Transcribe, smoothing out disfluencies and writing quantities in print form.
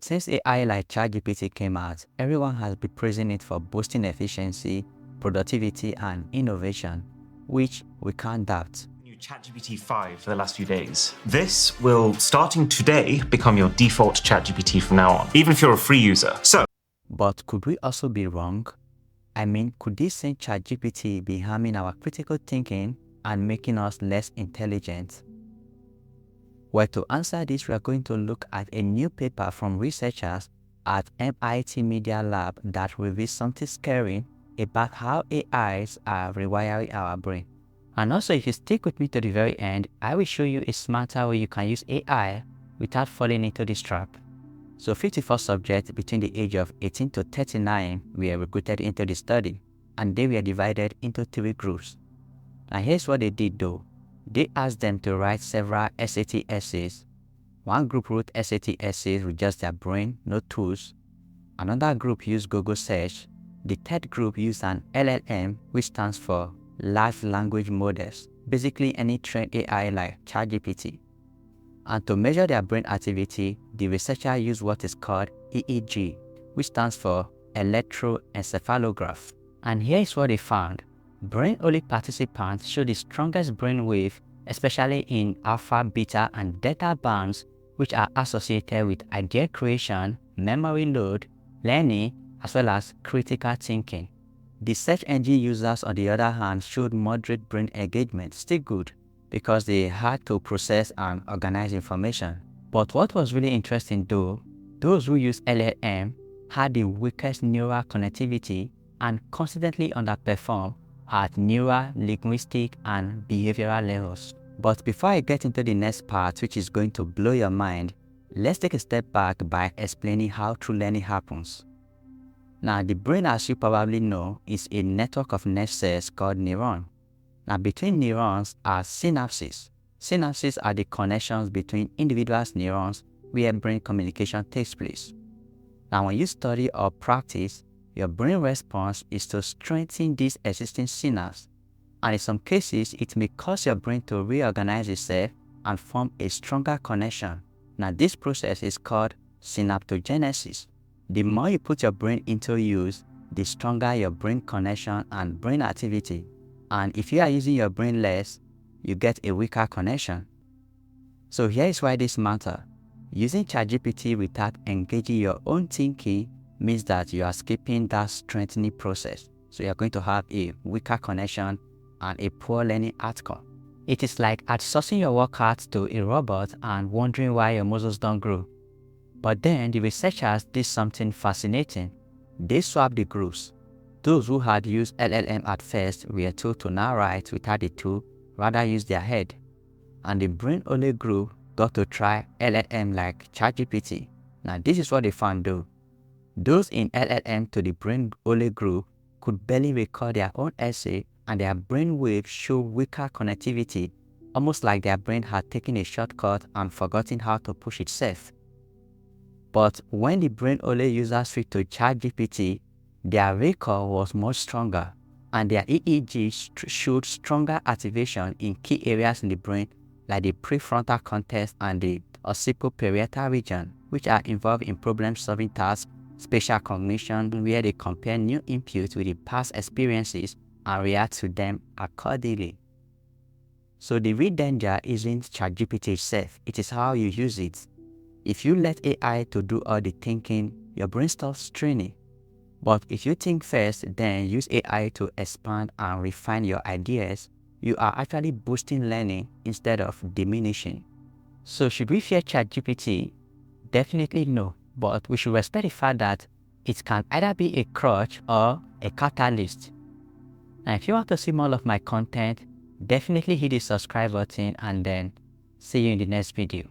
Since AI like ChatGPT came out, everyone has been praising it for boosting efficiency, productivity, and innovation, which we can't doubt. New ChatGPT 5 for the last few days. This will, starting today, become your default ChatGPT from now on, even if you're a free user. But could we also be wrong? I mean, could this same ChatGPT be harming our critical thinking and making us less intelligent? Well, to answer this, we are going to look at a new paper from researchers at MIT Media Lab that reveals something scary about how AIs are rewiring our brain. And also, if you stick with me to the very end, I will show you a smarter way you can use AI without falling into this trap. So 54 subjects between the age of 18 to 39 were recruited into the study, and they were divided into 3 groups. Now here's what they did though. They asked them to write several SAT essays. One group wrote SAT essays with just their brain, no tools. Another group used Google search. The third group used an LLM, which stands for Large Language Models, basically any trained AI like ChatGPT. And to measure their brain activity, the researcher used what is called EEG, which stands for electroencephalograph. And here is what they found. Brain-only participants show the strongest brain wave, especially in alpha, beta, and delta bands, which are associated with idea creation, memory load, learning, as well as critical thinking. The search engine users, on the other hand, showed moderate brain engagement, still good, because they had to process and organize information. But what was really interesting though, those who used LLM had the weakest neural connectivity and consistently underperformed at neural, linguistic, and behavioral levels. But before I get into the next part, which is going to blow your mind, let's take a step back by explaining how true learning happens. Now, the brain, as you probably know, is a network of nerve cells called neurons. Now, between neurons are synapses. Synapses are the connections between individuals' neurons where brain communication takes place. Now, when you study or practice, your brain response is to strengthen these existing synapses, and in some cases, it may cause your brain to reorganize itself and form a stronger connection. Now, this process is called synaptogenesis. The more you put your brain into use, the stronger your brain connection and brain activity. And if you are using your brain less, you get a weaker connection. So here is why this matters. Using ChatGPT without engaging your own thinking means that you are skipping that strengthening process. So you are going to have a weaker connection and a poor learning outcome. It is like outsourcing your workouts to a robot and wondering why your muscles don't grow. But then the researchers did something fascinating. They swapped the groups. Those who had used LLM at first were told to now write without the tool, rather use their head. And the brain-only group got to try LLM like ChatGPT. Now this is what they found though. Those in LLM to the brain-only group could barely record their own essay, and their brain waves show weaker connectivity, almost like their brain had taken a shortcut and forgotten how to push itself. But when the brain-only users switched to ChatGPT, their recall was much stronger, and their EEG showed stronger activation in key areas in the brain like the prefrontal cortex and the occipitoparietal region, which are involved in problem-solving tasks, spatial cognition, where they compare new inputs with the past experiences and react to them accordingly. So the real danger isn't ChatGPT itself, it is how you use it. If you let AI to do all the thinking, your brain stops training. But if you think first, then use AI to expand and refine your ideas, you are actually boosting learning instead of diminishing. So should we fear ChatGPT? Definitely no, but we should respect the fact that it can either be a crutch or a catalyst. Now if you want to see more of my content, definitely hit the subscribe button and then see you in the next video.